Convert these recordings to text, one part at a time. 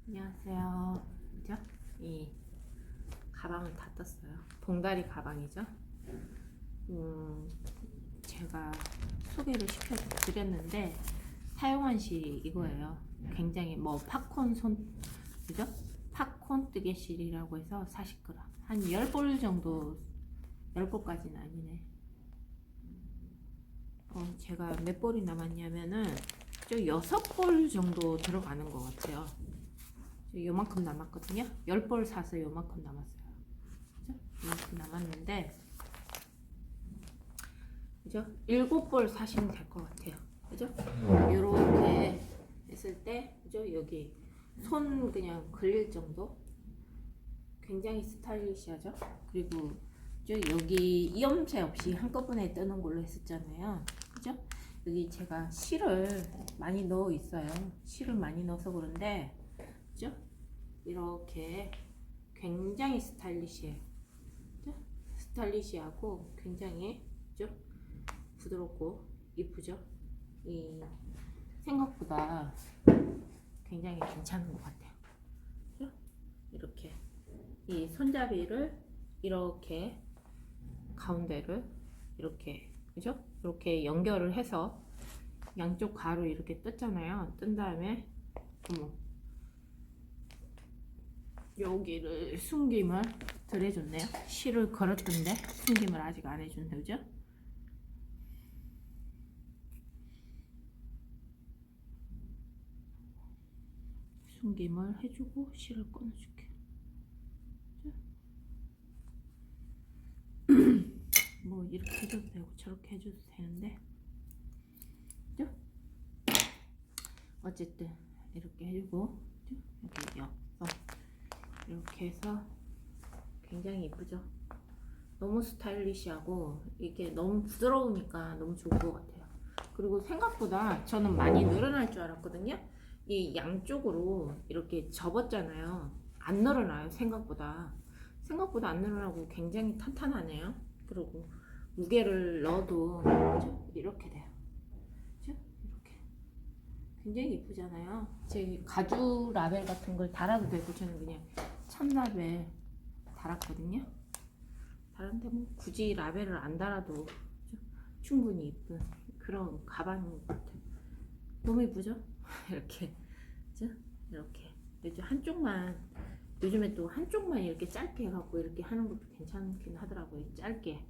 안녕하세요. 그죠? 이 가방을 다 떴어요. 봉다리 가방이죠. 제가 소개를 시켜드렸는데 사용한 실이 이거예요. 굉장히 뭐 팝콘 그죠? 팝콘 뜨개실이라고 해서 40g 한 10볼 정도, 10볼까지는 아니네. 제가 몇 볼이 남았냐면은 저 6볼 정도 들어가는 것 같아요. 요만큼 남았거든요. 10볼 사서 요만큼 남았어요. 그죠? 요만큼 남았는데, 그죠? 7볼 사시면 될 것 같아요. 그죠? 요렇게 했을 때, 그죠? 여기 손 그냥 걸릴 정도? 굉장히 스타일리시하죠? 그리고 여기 이염새 없이 한꺼번에 뜨는 걸로 했었잖아요. 그죠? 여기 제가 실을 많이 넣어 있어요. 실을 많이 넣어서 그런데, 그죠? 이렇게 굉장히 스타일리시해요. 그죠? 스타일리시하고 굉장히, 그죠? 부드럽고 이쁘죠? 이 생각보다 굉장히 괜찮은 것 같아요. 그죠? 이렇게 이 손잡이를 이렇게 가운데를 이렇게, 그죠? 이렇게 연결을 해서 양쪽 가로 이렇게 떴잖아요. 뜬 다음에 여기를 숨김을 덜 해줬네요. 실을 걸었던데 숨김을 아직 안 해줬네. 그죠? 숨김을 해주고 실을 꺼내줄게. 뭐 이렇게 해줘도 되고 저렇게 해줘도 되는데, 그죠? 어쨌든 이렇게 해주고, 여기 이렇게 해서 굉장히 이쁘죠? 너무 스타일리시하고 이게 너무 부드러우니까 너무 좋은 것 같아요. 그리고 생각보다 저는 많이 늘어날 줄 알았거든요. 이 양쪽으로 이렇게 접었잖아요. 안 늘어나요. 생각보다 안 늘어나고 굉장히 탄탄하네요. 그리고 무게를 넣어도 이렇게 돼요. 그죠? 이렇게 굉장히 이쁘잖아요. 제 가죽 라벨 같은 걸 달아도 되고, 저는 그냥 참라벨 달았거든요. 다른데 뭐 굳이 라벨을 안 달아도 충분히 이쁜 그런 가방인 것 같아요. 너무 이쁘죠? 이렇게, 그죠? 이렇게 요즘에 또 한쪽만 이렇게 짧게 해갖고 이렇게 하는 것도 괜찮긴 하더라고요. 짧게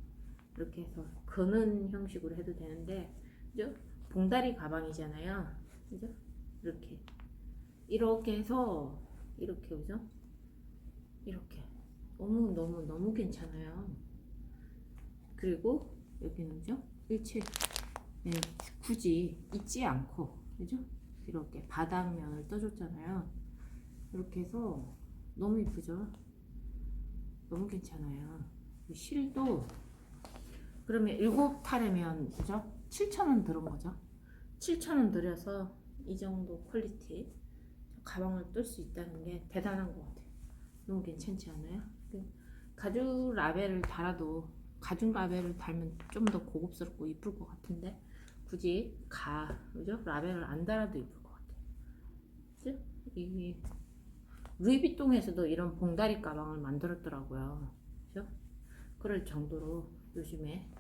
이렇게 해서 거는 형식으로 해도 되는데, 그죠? 봉다리 가방이잖아요. 그죠? 이렇게 해서 이렇게, 그죠? 이렇게 너무 괜찮아요. 그리고 여기는요, 일체 굳이 잊지 않고, 그죠? 이렇게 바닥면을 떠줬잖아요. 이렇게 해서 너무 이쁘죠? 너무 괜찮아요. 실도 그러면 7탈이면, 그죠? 7,000원 들은 거죠. 7,000원 들여서 이 정도 퀄리티 가방을 뜰 수 있다는 게 대단한 것 같아요. 너무 괜찮지 않아요? 가죽 라벨을 달아도, 가죽 라벨을 달면 좀 더 고급스럽고 이쁠 것 같은데, 굳이 그죠? 라벨을 안 달아도 이쁠 것 같아요. 그죠? 이 루이비통에서도 이런 봉다리 가방을 만들었더라고요. 그죠? 그럴 정도로 요즘에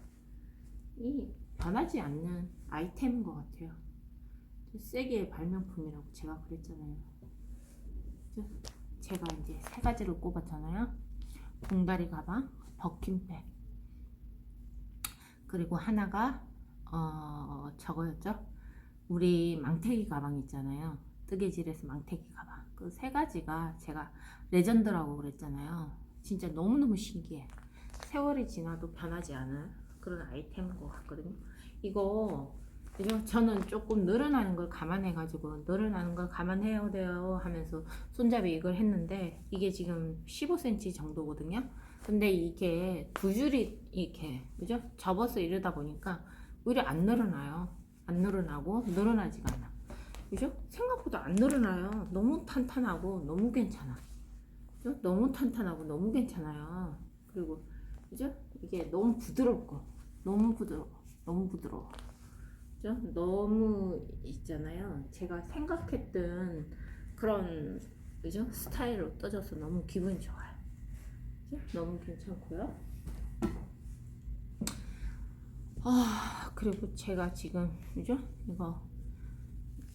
이 변하지 않는 아이템인 것 같아요. 세계의 발명품이라고 제가 그랬잖아요. 그죠? 제가 이제 3가지를 꼽았잖아요. 봉다리 가방, 버킨백, 그리고 하나가 저거였죠. 우리 망태기 가방 있잖아요. 뜨개질에서 망태기 가방. 그 3가지가 제가 레전드라고 그랬잖아요. 진짜 너무너무 신기해. 세월이 지나도 변하지 않은 그런 아이템인 것 같거든요. 이거 저는 조금 늘어나는 걸 감안해가지고, 늘어나는 걸 감안해야 돼요 하면서 손잡이 이걸 했는데, 이게 지금 15cm 정도거든요. 근데 이게 2줄이 이렇게, 그죠? 접어서 이러다 보니까 오히려 안 늘어나요. 안 늘어나고 늘어나지가 않아. 그죠? 생각보다 안 늘어나요. 너무 탄탄하고 너무 괜찮아. 그죠? 너무 탄탄하고 너무 괜찮아요. 그리고, 그죠? 이게 너무 부드럽고 너무 부드러워. 그죠? 너무 있잖아요. 제가 생각했던 그런 그죠? 스타일로 떠져서 너무 기분이 좋아요. 그죠? 너무 괜찮고요. 그리고 제가 지금 그죠? 이거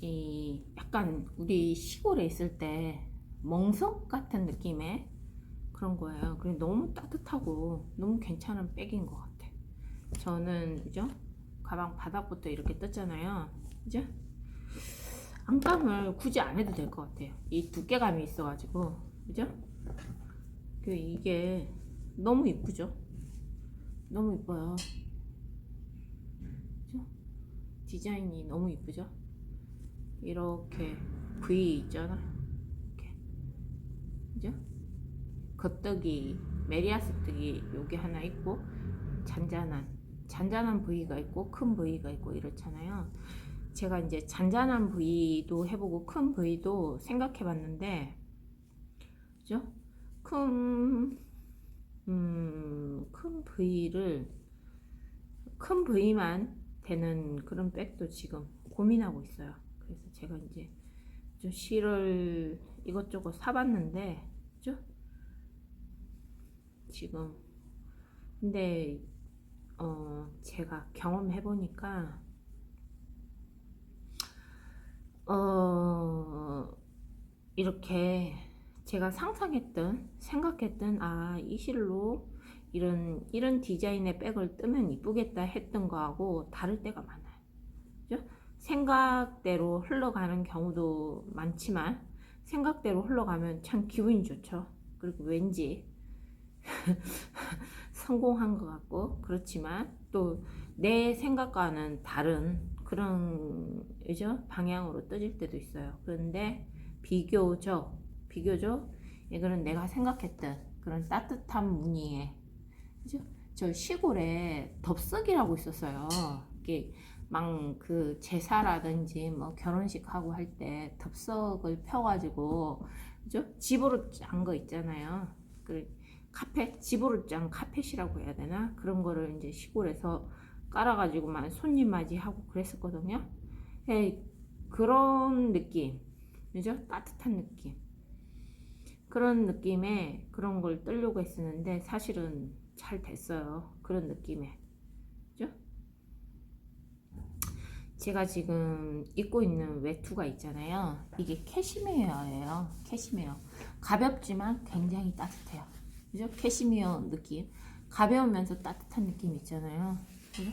이 약간 우리 시골에 있을 때 멍석 같은 느낌의 그런 거예요. 그래 너무 따뜻하고 너무 괜찮은 백인 것 같아. 저는 그죠? 가방 바닥부터 이렇게 떴잖아요. 그죠? 안감을 굳이 안 해도 될 것 같아요. 이 두께감이 있어가지고 그죠? 이게 너무 이쁘죠? 너무 이뻐요. 그죠? 디자인이 너무 이쁘죠? 이렇게 V 있잖아. 이렇게 그죠? 겉떡이 메리아스떡이 여기 하나 있고 잔잔한 V가 있고 큰 V가 있고 이렇잖아요. 제가 이제 잔잔한 V도 해보고 큰 V도 생각해 봤는데 그죠? 큰 큰 V만 되는 그런 백도 지금 고민하고 있어요. 그래서 제가 이제 좀 실을 이것저것 사봤는데 그죠? 지금 근데 제가 경험해 보니까 이렇게 제가 상상했던 생각했던 이 실로 이런 디자인의 백을 뜨면 이쁘겠다 했던 거하고 다를 때가 많아요. 그죠? 생각대로 흘러가는 경우도 많지만 생각대로 흘러가면 참 기분이 좋죠. 그리고 왠지 성공한 것 같고 그렇지만 또 내 생각과는 다른 그런 그죠? 방향으로 떠질 때도 있어요. 그런데 비교적 이거는 내가 생각했던 그런 따뜻한 무늬에 그죠? 저 시골에 덥석이라고 있었어요. 이게 막 그 제사라든지 뭐 결혼식 하고 할 때 덥석을 펴가지고 그죠? 집으로 짠 거 있잖아요. 그 카펫 집으로 짠 카펫이라고 해야 되나 그런 거를 이제 시골에서 깔아가지고만 손님 맞이하고 그랬었거든요. 예, 그런 느낌, 그죠? 따뜻한 느낌. 그런 느낌에 그런 걸 뜨려고 했었는데 사실은 잘 됐어요. 그런 느낌에. 그죠? 제가 지금 입고 있는 외투가 있잖아요. 이게 캐시미어예요. 캐시미어. 가볍지만 굉장히 따뜻해요. 그죠? 캐시미어 느낌. 가벼우면서 따뜻한 느낌 있잖아요. 그죠?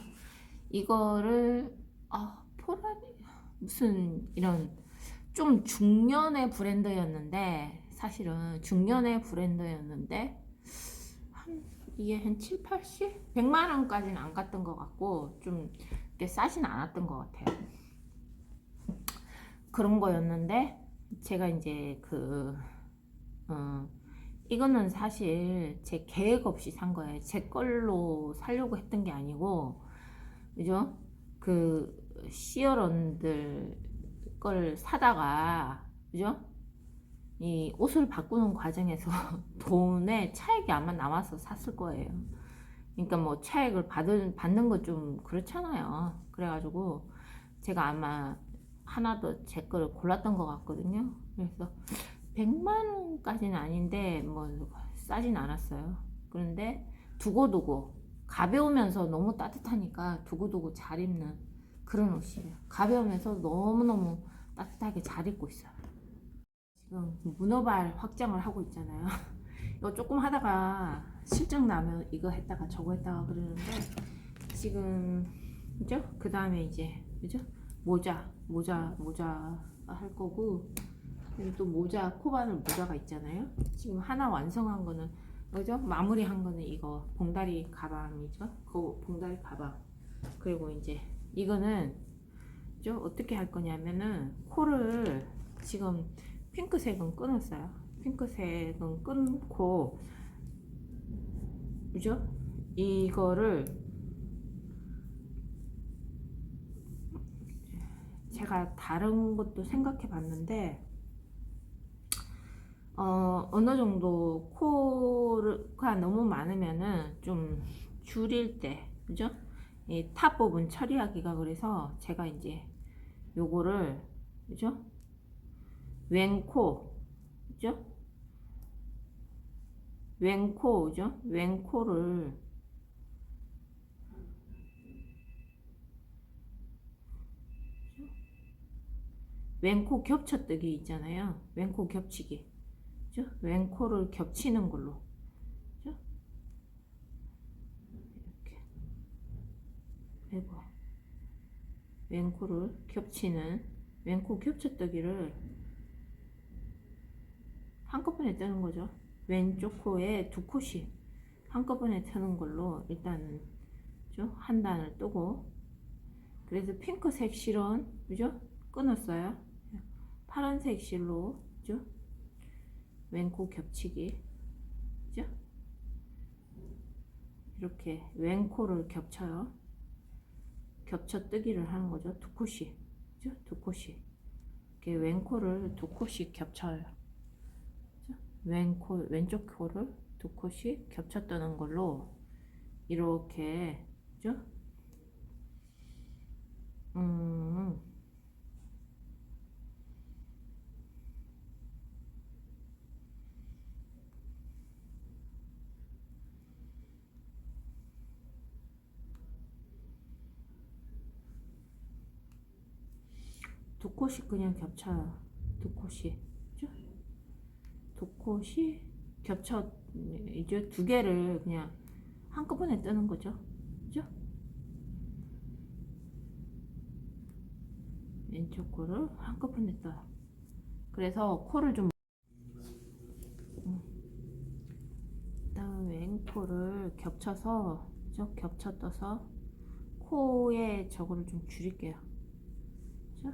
이거를 포라리 무슨 이런 좀 중년의 브랜드였는데 사실은 중년의 브랜드였는데 이게 한 7, 80? 100만 원까지는 안 갔던 것 같고 좀 이렇게 싸진 않았던 것 같아요. 그런 거였는데 제가 이제 이거는 사실 제 계획 없이 산 거예요. 제 걸로 살려고 했던 게 아니고 그죠? 그 시어런들 걸 사다가 그죠? 이 옷을 바꾸는 과정에서 돈에 차액이 아마 남아서 샀을 거예요. 그러니까 뭐 차액을 받는 거 좀 그렇잖아요. 그래가지고 제가 아마 하나 더 제 거를 골랐던 것 같거든요. 그래서 100만 원까지는 아닌데 뭐 싸진 않았어요. 그런데 두고두고 가벼우면서 너무 따뜻하니까 두고두고 잘 입는 그런 옷이에요. 가벼우면서 너무너무 따뜻하게 잘 입고 있어요. 지금 문어발 확장을 하고 있잖아요. 이거 조금 하다가 실적 나면 이거 했다가 저거 했다가 그러는데 지금 그죠? 그 다음에 이제 그죠? 모자 할 거고 여기 또 모자 코바늘 모자가 있잖아요. 지금 하나 완성한 거는 그죠? 마무리한 거는 이거 봉다리 가방이죠. 그 봉다리 가방. 그리고 이제 이거는 그죠? 어떻게 할 거냐면은 코를 지금 핑크색은 끊었어요. 핑크색은 끊고 그죠? 이거를 제가 다른 것도 생각해 봤는데 어느 정도 코가 너무 많으면은 좀 줄일 때 그죠? 이 탑 부분 처리하기가 그래서 제가 이제 요거를 그죠? 왼코 그죠? 왼코죠? 왼코를 왼코 겹쳐뜨기 있잖아요. 왼코 겹치기. 그죠? 왼코를 겹치는 걸로. 그죠? 이렇게. 아이고. 왼코를 겹치는 왼코 겹쳐뜨기를 한꺼번에 뜨는 거죠. 왼쪽 코에 두 코씩 한꺼번에 트는 걸로 일단은 한 단을 뜨고, 그래서 핑크색 실은 그죠? 끊었어요. 파란색 실로 그죠? 왼코 겹치기 그죠? 이렇게 왼코를 겹쳐요. 겹쳐뜨기를 하는 거죠. 두 코씩 그죠? 두 코씩 이렇게 왼코를 두 코씩 겹쳐요. 그죠? 왼쪽 코를 두 코씩 겹쳐 뜨는 걸로 이렇게 그죠? 음, 두 코씩 그냥 겹쳐요. 두 코씩 그죠? 두 코씩 겹쳐. 이제 두 개를 그냥 한꺼번에 뜨는 거죠. 그죠? 왼쪽 코를 한꺼번에 떠요. 그래서 코를 좀 그다음에 왼코를 겹쳐서 겹쳐 떠서 코에 저거를 좀 줄일게요. 그죠?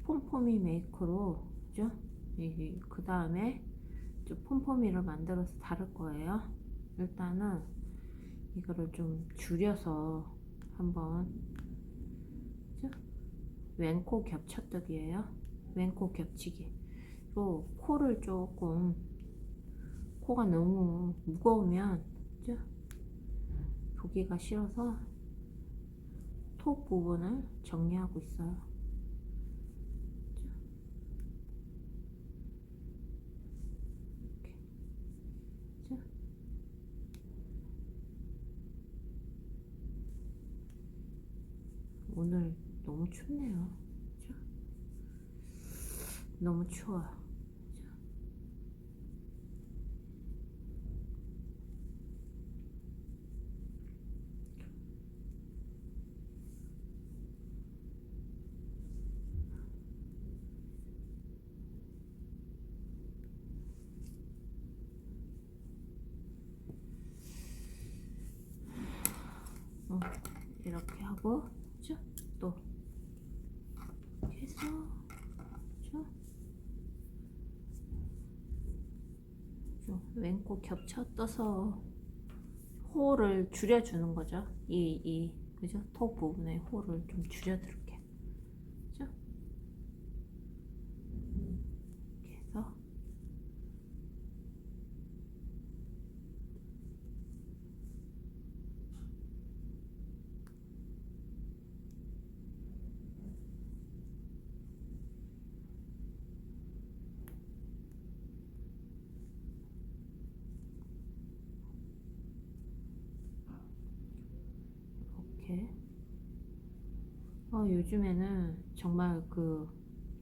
폼포미 메이커로 그죠? 그 다음에 폼포미를 만들어서 다를 거예요. 일단은 이거를 좀 줄여서 한번 그죠? 왼코 겹쳐뜨기예요. 왼코 겹치기. 또 코를 조금, 코가 너무 무거우면 그죠? 보기가 싫어서 톱 부분을 정리하고 있어요. 그죠? 오늘 너무 춥네요. 그죠? 너무 추워요. 이렇게 하고 그죠? 또 해서 그죠? 왼코 겹쳐 떠서 호를 줄여주는 거죠. 그죠? 톱 부분에 호를 좀 줄여드릴게요. 그죠? 이렇게 해서 이렇게. 요즘에는 정말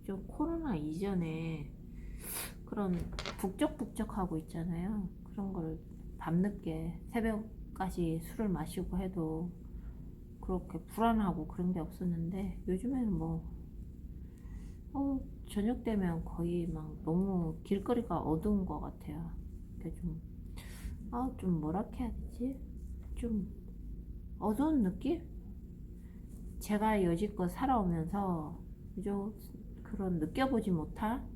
좀 코로나 이전에 그런 북적북적하고 있잖아요. 그런 걸 밤늦게 새벽까지 술을 마시고 해도 그렇게 불안하고 그런 게 없었는데, 요즘에는 저녁 되면 거의 막 너무 길거리가 어두운 것 같아요. 그러니까 좀 뭐라 해야 되지? 좀 어두운 느낌? 제가 여지껏 살아오면서 그죠? 그런 느껴보지 못한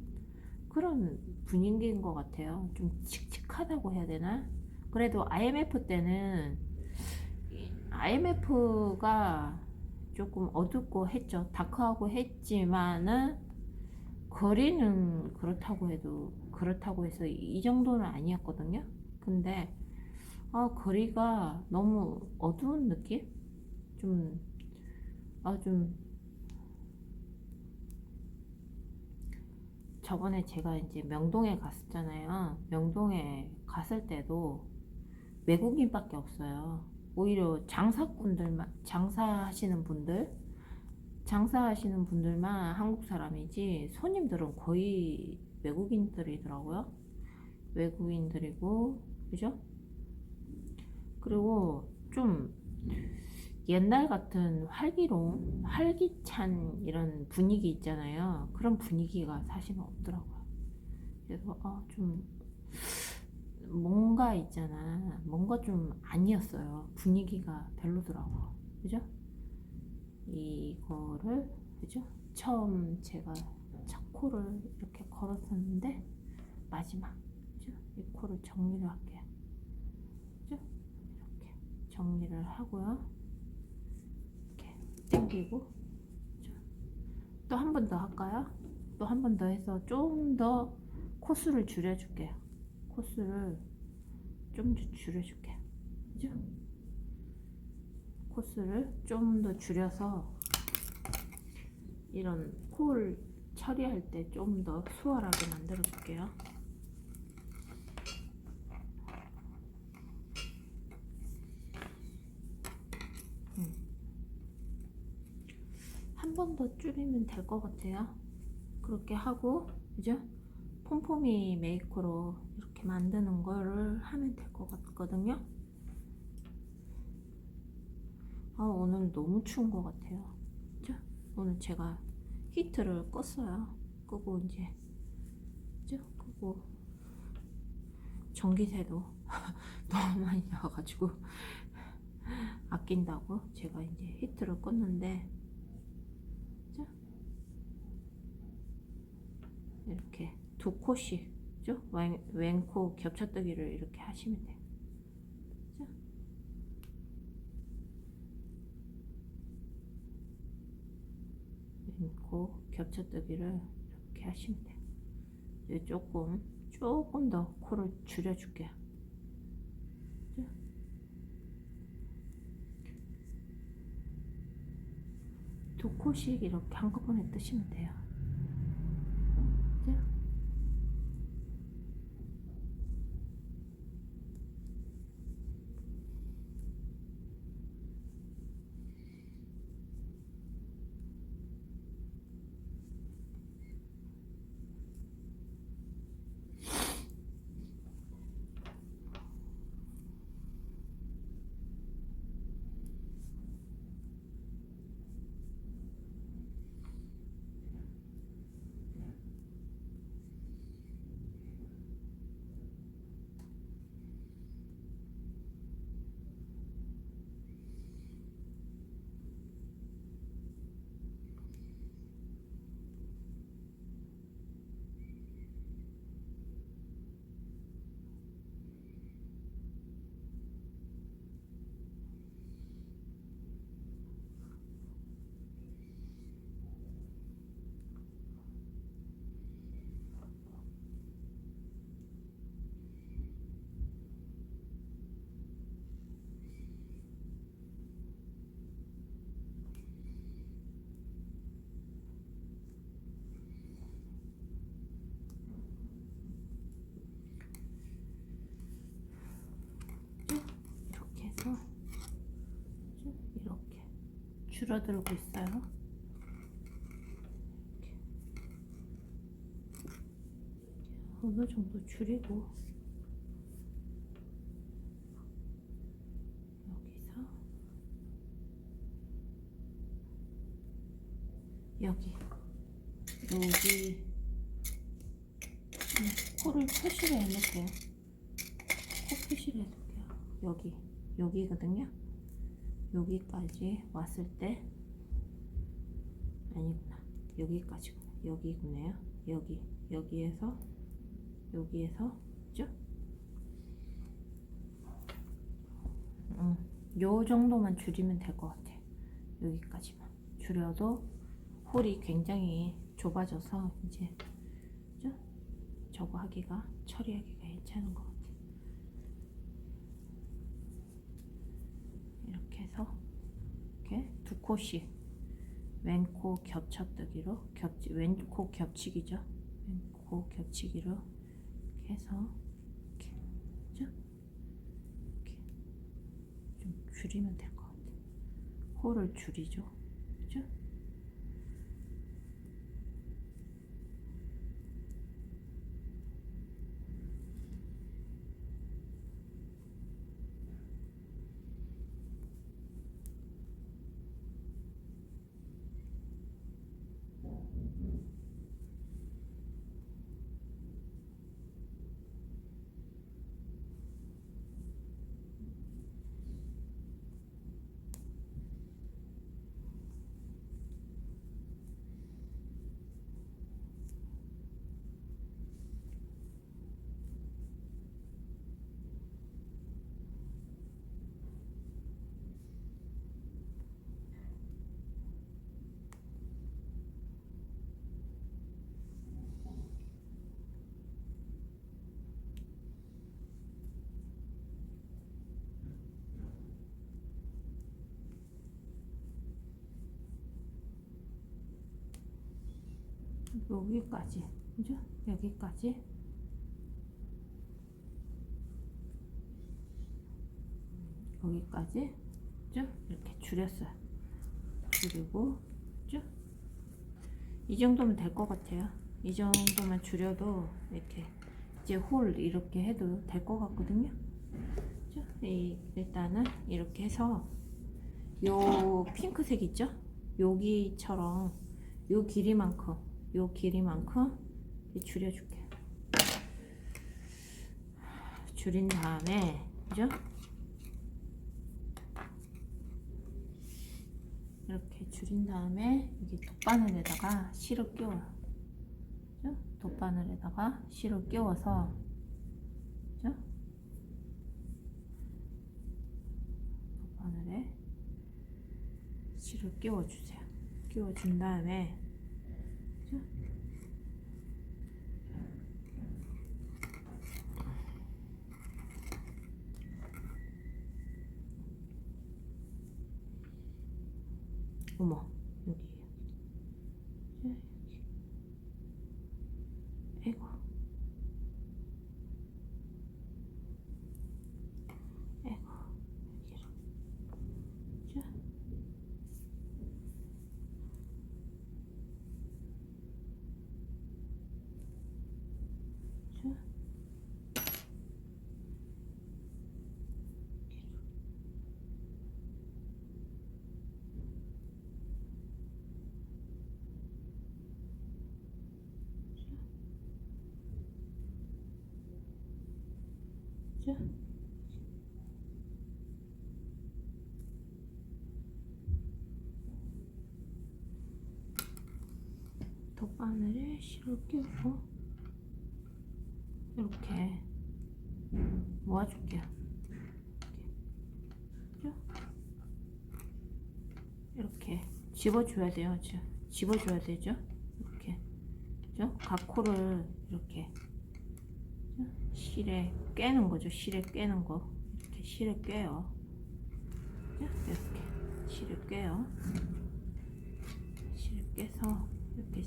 그런 분위기인 것 같아요. 좀 칙칙하다고 해야 되나? 그래도 IMF 때는 IMF가 조금 어둡고 했죠. 다크하고 했지만은 거리는 그렇다고 해서 이 정도는 아니었거든요. 근데 거리가 너무 어두운 느낌? 좀, 좀 저번에 제가 이제 명동에 갔었잖아요. 명동에 갔을 때도 외국인밖에 없어요. 오히려 장사하시는 분들만 한국 사람이지 손님들은 거의 외국인들이더라고요. 외국인들이고, 그죠? 그리고 좀 옛날 같은 활기찬 이런 분위기 있잖아요. 그런 분위기가 사실은 없더라고요. 그래서 좀 뭔가 있잖아. 뭔가 좀 아니었어요. 분위기가 별로더라고. 그죠? 이거를, 그죠? 처음 제가 첫 코를 이렇게 걸었었는데, 마지막, 그죠? 이 코를 정리를 할게요. 그죠? 이렇게 정리를 하고요. 이렇게 당기고, 또 한 번 더 할까요? 또 한 번 더 해서 좀 더 코수를 줄여줄게요. 코수를 좀 더 줄여줄게요. 그죠? 코스를 좀 더 줄여서 이런 콜 처리할 때 좀 더 수월하게 만들어 줄게요. 한 번 더 줄이면 될 것 같아요. 그렇게 하고, 그죠? 폼폼이 메이커로 이렇게 만드는 거를 하면 될 것 같거든요. 오늘 너무 추운 것 같아요. 그죠? 오늘 제가 히트를 껐어요. 끄고 이제, 그죠? 끄고 전기세도 너무 많이 나와가지고 아낀다고 제가 이제 히트를 껐는데, 그죠? 이렇게 두 코씩, 그죠? 왼코 겹쳐뜨기를 이렇게 하시면 돼요. 그죠? 왼코 겹쳐뜨기를 이렇게 하시면 돼요. 이제 조금 더 코를 줄여줄게요. 그죠? 두 코씩 이렇게 한꺼번에 뜨시면 돼요. 그죠? 이렇게 해서 이렇게 줄어들고 있어요. 어느 정도 줄이고, 여기 코를 표시를 해놓을게요. 코 표시를 해놓을게요. 여기거든요. 여기까지 왔을 때, 아니구나, 여기구네요. 여기에서 그죠? 요 정도만 줄이면 될 것 같아. 여기까지만 줄여도 홀이 굉장히 좁아져서 이제 그죠? 저거 하기가 처리하기가 괜찮은 것 같아. 이렇게 해서 이렇게 두 코씩 왼코 겹쳐뜨기로 왼코 겹치기죠. 왼코 겹치기로 이렇게 해서 이렇게, 그죠? 이렇게 좀 줄이면 될 것 같아. 홀을 줄이죠. 그죠? 여기까지, 그죠? 여기까지. 여기까지, 그죠? 이렇게 줄였어요. 줄이고, 그죠? 이 정도면 될 것 같아요. 이 정도만 줄여도 이렇게 이제 홀 이렇게 해도 될 것 같거든요. 그죠? 일단은 이렇게 해서 요 핑크색 있죠? 여기처럼 요 길이만큼 줄여줄게요. 줄인 다음에, 그죠? 이렇게 줄인 다음에 여기 돗바늘에다가 실을 끼워요. 그죠? 돗바늘에다가 실을 끼워서, 그죠? 돗바늘에 실을 끼워주세요. 끼워준 다음에, 그죠? 어머, 여기. 아이고. 아이고. 여기로. 자. 자. 자. 돗바늘에 실을 끼우고 이렇게 모아줄게요. 이렇게 집어줘야 돼요. 집어줘야 되죠. 이렇게, 그죠? 각 코를 이렇게 실에 깨는 거죠. 실에 깨는 거. 이렇게 실에 깨요. 이렇게 실에 깨요. 실에 깨서 이렇게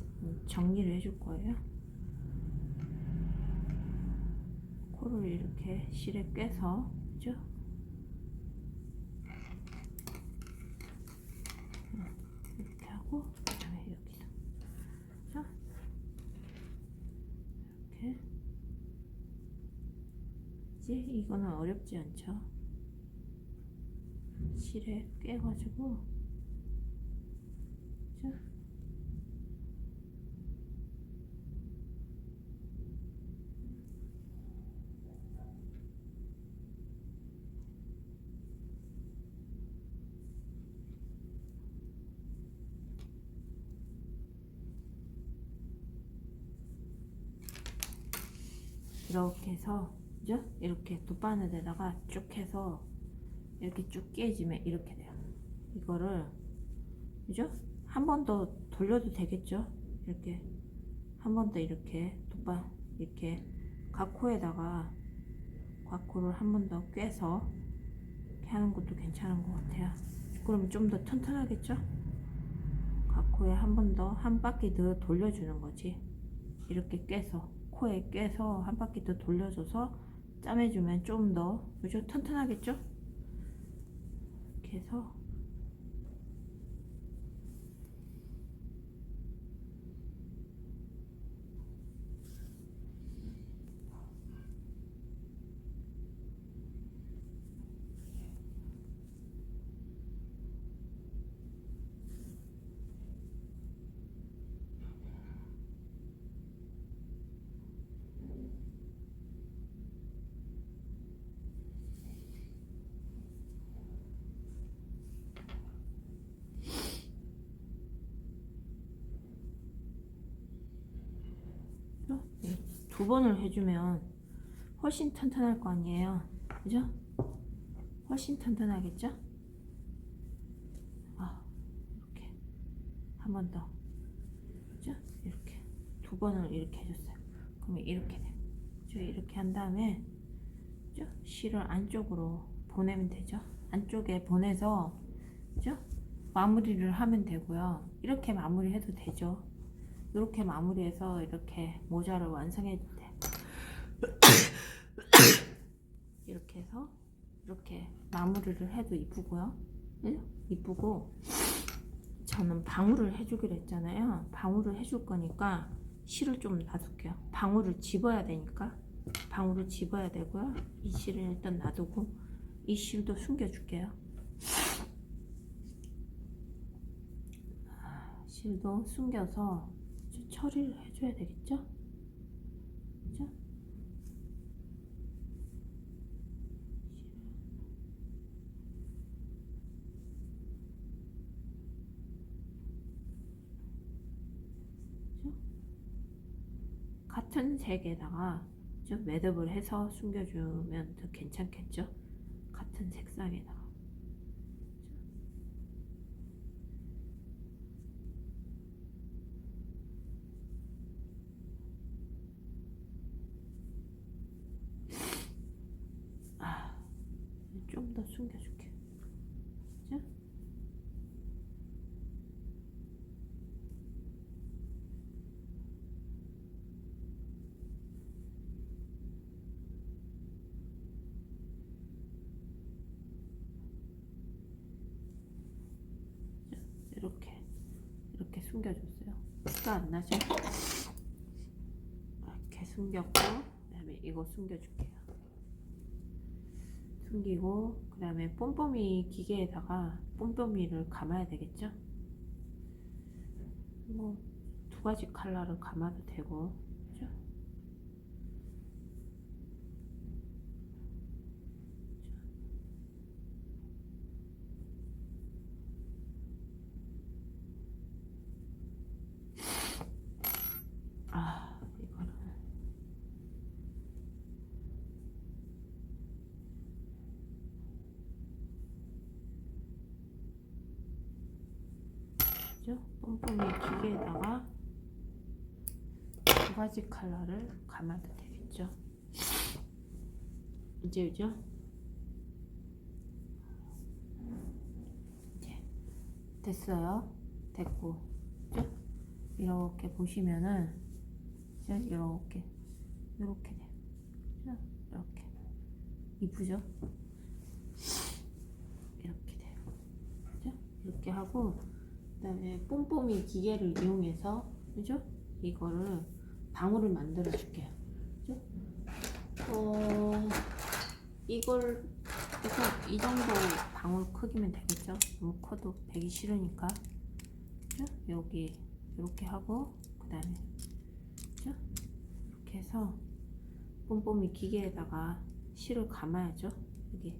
정리를 해줄 거예요. 코를 이렇게 실에 깨서, 그죠? 이렇게 하고, 그 다음에 여기다. 자, 이렇게. 이제 이거는 어렵지 않죠? 실에 깨가지고, 그죠? 이렇게 해서, 그죠? 이렇게 돗바늘에다가 쭉 해서 이렇게 쭉 깨지면 이렇게 돼요. 이거를 그죠? 한 번 더 돌려도 되겠죠? 이렇게 한 번 더 이렇게 돗바 이렇게 각코에다가 각코를 한 번 더 꿰서 이렇게 하는 것도 괜찮은 것 같아요. 그러면 좀 더 튼튼하겠죠? 각코에 한 번 더 한 바퀴 더 돌려주는 거지. 이렇게 꿰서 코에 꿰서 한 바퀴 더 돌려줘서 짜매주면 좀 더 그죠? 튼튼하겠죠? 이렇게 해서 두 번을 해주면 훨씬 튼튼할 거 아니에요. 그죠? 훨씬 튼튼하겠죠? 이렇게 한 번 더. 그죠? 이렇게 두 번을 이렇게 해줬어요. 그러면 이렇게 돼요. 그죠? 이렇게 한 다음에 그죠? 실을 안쪽으로 보내면 되죠. 안쪽에 보내서 그죠? 마무리를 하면 되고요. 이렇게 마무리해도 되죠. 이렇게 마무리해서 이렇게 모자를 완성해도 돼. 이렇게 해서 이렇게 마무리를 해도 이쁘고요. 네? 이쁘고 저는 방울을 해주기로 했잖아요. 방울을 해줄 거니까 실을 좀 놔둘게요. 방울을 집어야 되니까 방울을 집어야 되고요. 이 실을 일단 놔두고 이 실도 숨겨줄게요. 실도 숨겨서 처리를 해줘야 되겠죠? 그죠? 같은 색에다가 좀 매듭을 해서 숨겨주면 더 괜찮겠죠? 같은 색상에다가 좀 더 숨겨줄게. 그죠? 이렇게 숨겨줬어요. 티가 안 나죠? 이렇게 숨겼고 그다음에 이거 숨겨줄게요. 숨기고 그 다음에 뽐뽐이 기계에다가 뽐뽐이를 감아야 되겠죠? 뭐 두 가지 컬러를 감아도 되고 그죠? 이거는 그죠? 뽐뽐이 기계에다가 두 가지 컬러를 감아도 되겠죠? 이제 그죠? 이제 됐어요. 됐고 그죠? 이렇게 보시면은 그죠? 이렇게 돼요. 그죠? 이렇게 이쁘죠? 이렇게 돼요. 그죠? 이렇게 하고 그 다음에 뽐뽐이 기계를 이용해서 그죠? 이거를 방울을 만들어 줄게요. 그죠? 이걸 그래서 이 정도 방울 크기면 되겠죠? 너무 커도 되기 싫으니까 그죠? 여기 이렇게 하고 그 다음에 그죠? 이렇게 해서 뽐뽐이 기계에다가 실을 감아야죠. 여기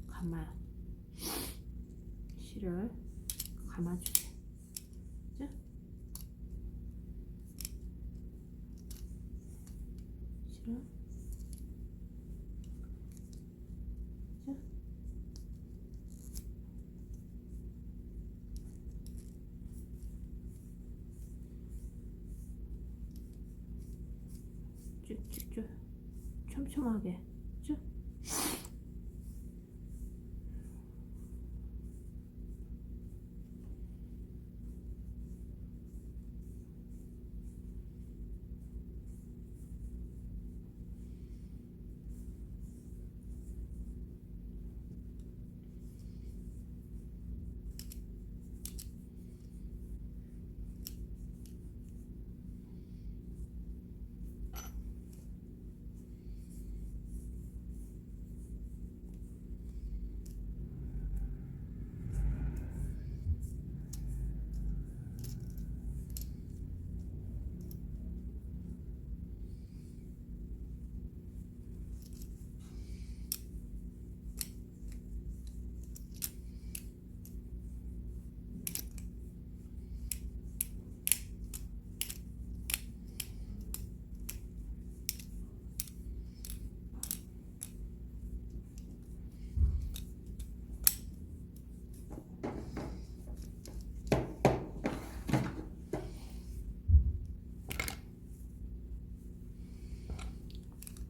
감아요. 실을 감아주세요. 그죠? 그죠? 그죠? 쭉쭉쭉 촘촘하게. 그죠?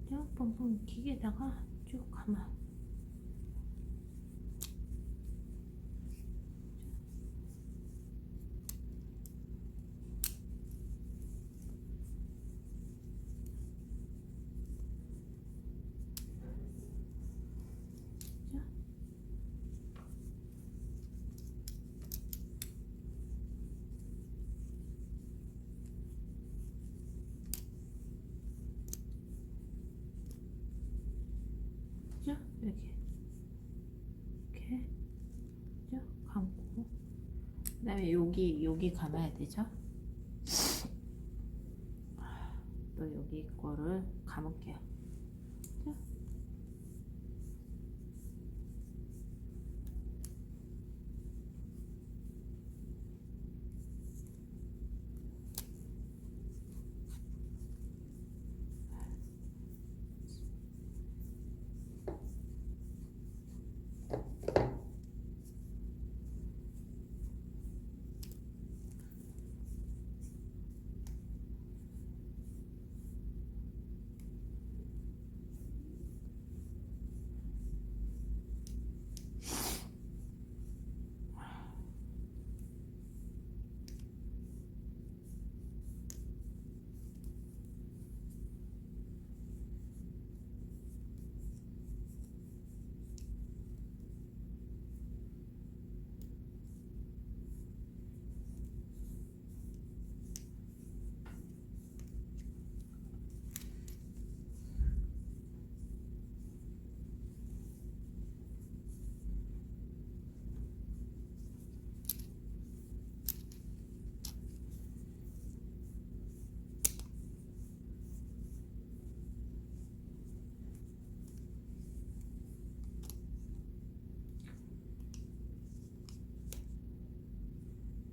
쭉 뻥뻥 기계에다가 쭉 감아. 그죠? 이렇게 그죠? 감고 그다음에 여기 감아야 되죠? 또 여기 거를 감을게요. 그죠?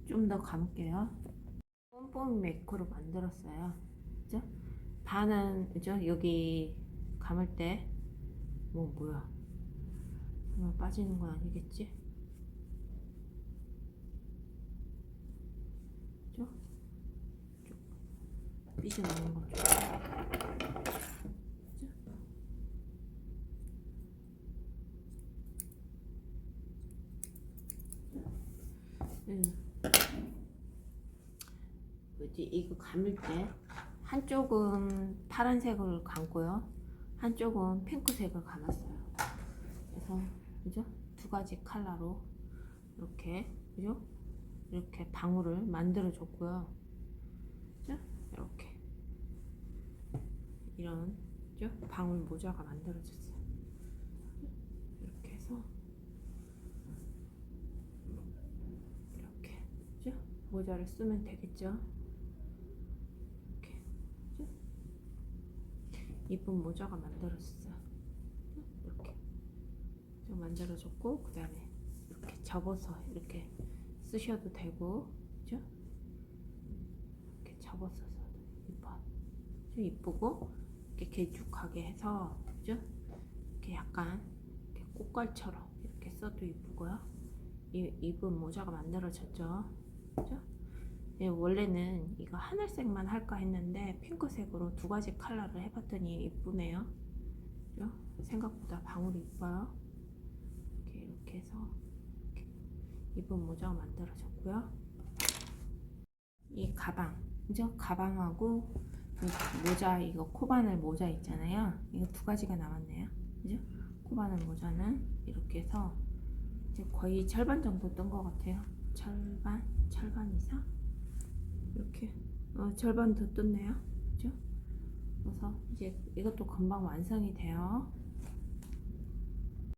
좀 더 감을게요. 뽐뽐 메이커로 만들었어요. 그죠? 반은 그죠? 여기 감을 때 뭐야? 정말 빠지는 건 아니겠지? 그죠? 쭉 삐져나오는 거 좀. 뭐지? 이거 감을 때 한쪽은 파란색을 감고요. 한쪽은 핑크색을 감았어요. 그래서 그죠? 두 가지 컬러로 이렇게 그죠? 이렇게 방울을 만들어 줬고요. 그죠? 이렇게 이런 그죠? 방울 모자가 만들어졌어요. 이렇게 해서 이렇게 그죠? 모자를 쓰면 되겠죠? 이렇게 그죠? 이쁜 모자가 만들어졌어요. 이렇게 좀 만들어줬고 그 다음에 이렇게 접어서 이렇게 쓰셔도 되고 그죠? 이렇게 접어서 써도 이뻐. 좀 이쁘고 이렇게 길쭉하게 해서, 그죠? 이렇게 약간 이렇게 꽃갈처럼 이렇게 써도 이쁘고요. 입은 모자가 만들어졌죠, 그죠? 예, 원래는 이거 하늘색만 할까 했는데 핑크색으로 두 가지 컬러를 해봤더니 이쁘네요. 그죠? 생각보다 방울이 이뻐요. 이렇게 해서 이렇게 입은 모자가 만들어졌고요. 이 가방, 그죠? 가방하고 모자, 이거 코바늘 모자 있잖아요. 이거 두 가지가 남았네요. 그죠? 코바늘 모자는 이렇게 해서 이제 거의 절반 정도 뜬 것 같아요. 절반 이상? 이렇게 절반 더 떴네요. 그죠? 그래서 이제 이것도 금방 완성이 돼요.